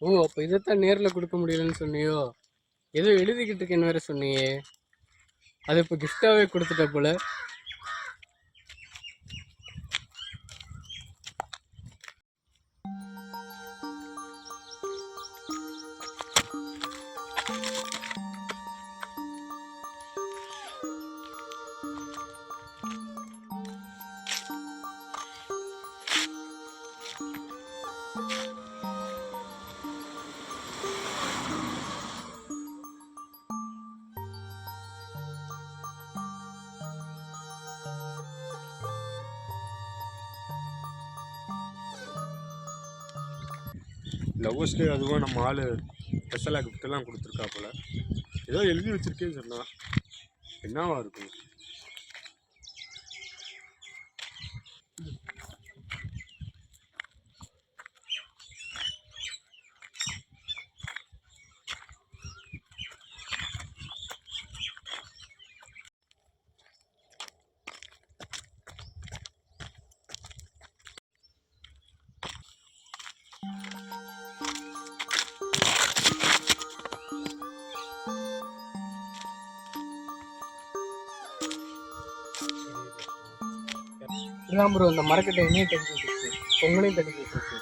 ஓ! அப்ப இதத்தான் நேர்ல குடுக்க முடியலன்னு சொன்னியோ? ஏதோ எழுதிக்கிட்டு இருக்கேன்னு வேற சொன்னியே! அத இப்ப கிஃப்ட்டாவே குடுத்துட்ட போல. லவ்வர்ஸ் டே அதுவும் நம்ம ஆள் ஸ்பெஷலாக கிஃப்டெல்லாம் கொடுத்துருக்கா போல. ஏதோ எழுதி வச்சிருக்கேன்னு சொன்னா என்னவா இருக்கும்? இதான் ப்ரோ இந்த மரக்கட்டை என்னையும் தட்டி விட்டுருச்சு. உங்களையும் தட்டி விட்டுருச்சு.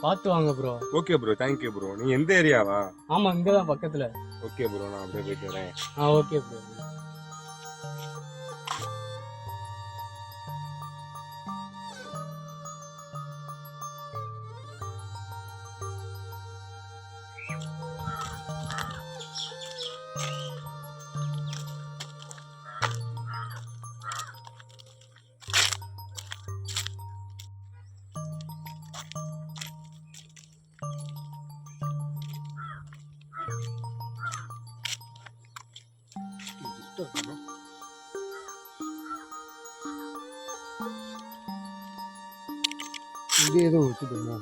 பார்த்து வாங்க bro. Okay bro, thank you bro. நீ எந்த ஏரியாவா? ஆமா, இங்கதான் பக்கத்துல. ஓகே ப்ரோ, நான் அப்படியே போயிட்டு வரேன். Okay bro. இங்கே ஏதோ வச்சுட்டோமோ?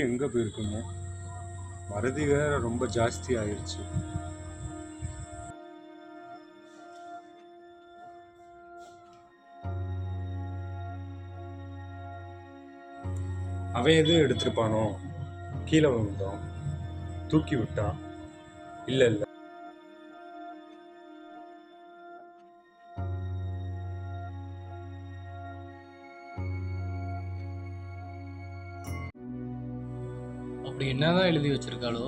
எங்கே போயிருக்குமோ? மறதி வேற ரொம்ப ஜாஸ்தி ஆயிடுச்சு. அவன் எதுவும் எடுத்திருப்பானோ? கீழே விழுந்தோம், தூக்கி விட்டான். இல்லை இல்லை, அப்படி என்னதான் எழுதி வச்சிருக்காளோ?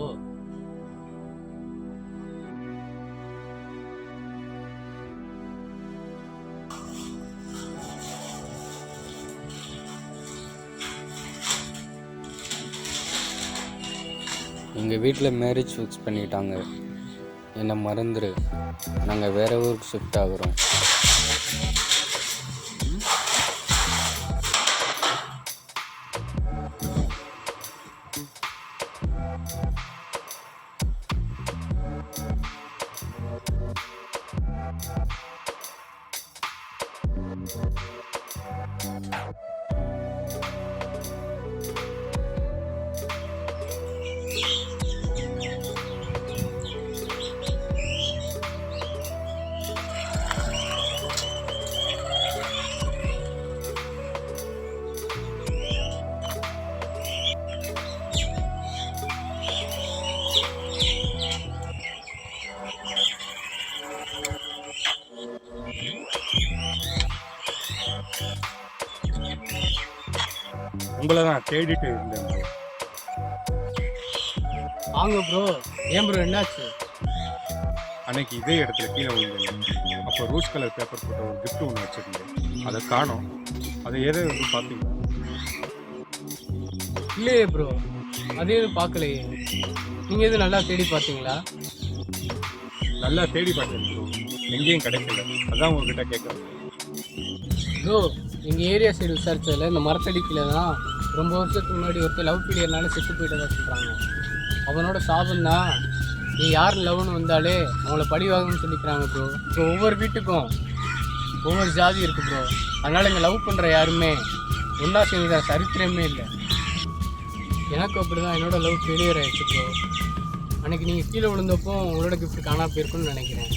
எங்கள் வீட்டில் மேரேஜ் ஃபிக்ஸ் பண்ணிட்டாங்க. என்னை மறந்துரு, நாங்கள் வேற ஊருக்கு ஷிஃப்ட் ஆகுறோம். உங்களை தான் தேடிட்டு இருந்தேன் bro. வாங்க ப்ரோ. ஏன் ப்ரோ, என்னாச்சு? அன்னைக்கு இதே இடத்துல கீழே விழுந்தேன். அப்போ ரோஸ் கலர் பேப்பர் போட்ட ஒரு கிஃப்ட் ஒன்று வச்சுருந்தேன். அதை காணோம். அதை ஏதோ வந்து பார்த்தீங்களா? இல்லையே ப்ரோ, அது எதுவும் பார்க்கலையே. நீங்கள் எதுவும் நல்லா தேடி பார்த்தீங்களா? நல்லா தேடி பார்த்தேன் ப்ரோ, எங்கேயும் கிடைக்கல. அதான் உங்ககிட்ட கேட்குறேன் ப்ரோ. எங்கள் ஏரியா சைடு விசாரிச்சதில் இந்த மரத்தடிக்கில் தான் ரொம்ப வருஷத்துக்கு முன்னாடி ஒருத்தர் லவ் ஃபெயிலியர்னால செத்து போயிட்டதா சொல்கிறாங்க. அவனோட சாபந்தான் நீ யார் லவ்னு வந்தாலே அவங்கள பழிவாங்கன்னு சொல்லிக்கிறாங்க ப்ரோ. இப்போ ஒவ்வொரு வீட்டுக்கும் ஒவ்வொரு ஜாதி இருக்குது ப்ரோ. அதனால் இங்கே லவ் பண்ணுற யாருமே ஒன்றா சேர்ந்த சரித்திரமே இல்லை. எனக்கும் அப்படி தான் என்னோட லவ் ஃபெயிலியர் ஆகிடுச்சு ப்ரோ. அன்றைக்கி நீங்கள் கீழே விழுந்தப்போ உங்களோட கிஃப்ட் காணா போயிருக்குன்னு நினைக்கிறேன்.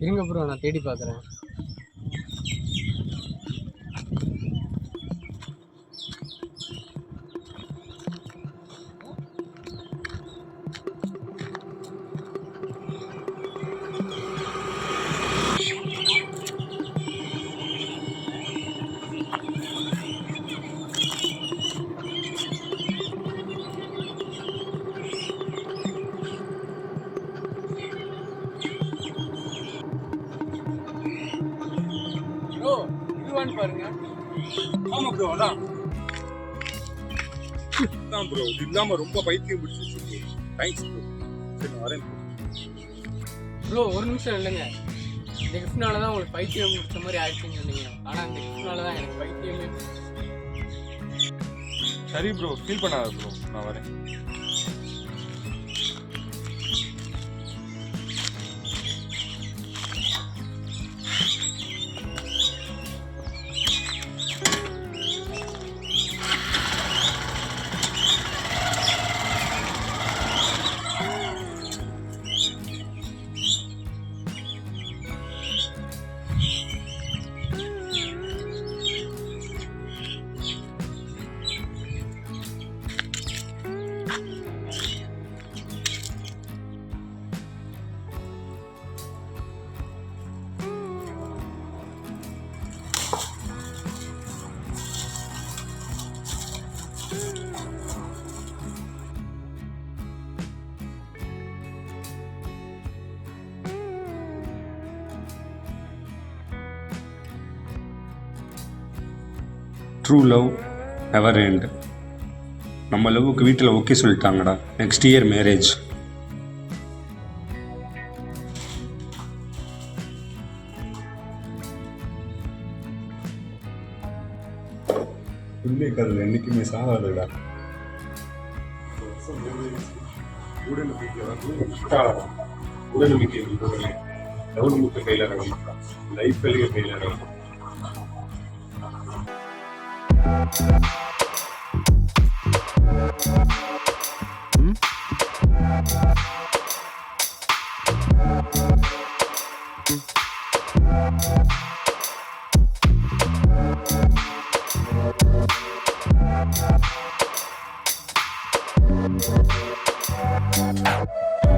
இருங்க ப்ரோ, நான் தேடி பார்க்குறேன். ப்ரோ இதுவான்னு பாருங்க. ஆமா ப்ரோ, அதான் ப்ரோ. இது இல்லாம ரொம்ப பைத்தியம் பிடிச்சிருச்சு. Thanks bro. சரி நான் வரேன் ப்ரோ. ஒரு நிமிஷம் இல்லைங்க. இந்த கிஃப்ட்னால தான் உங்களுக்கு பைத்தியம் முடிச்ச மாதிரி ஆயிடுச்சுன்னு சொன்னீங்க. ஆனால் இந்த கிஃப்ட்னால தான் எனக்கு பைத்தியமே. சரி ப்ரோ, ஃபீல் பண்ணாத ப்ரோ, நான் வரேன். True love ever end. நம்ம லவ்வுக்கு வீட்டில் ஓகே சொல்லிட்டாங்கடா. Next year marriage. உண்மை கதில் என்றைக்குமே சாகாதுடா. உடனம்பிக்கை கவர்மெண்ட் ஃபெயிலியர் ஆகும், லைஃப் ஃபெயிலியர் ஆகும். Thank you.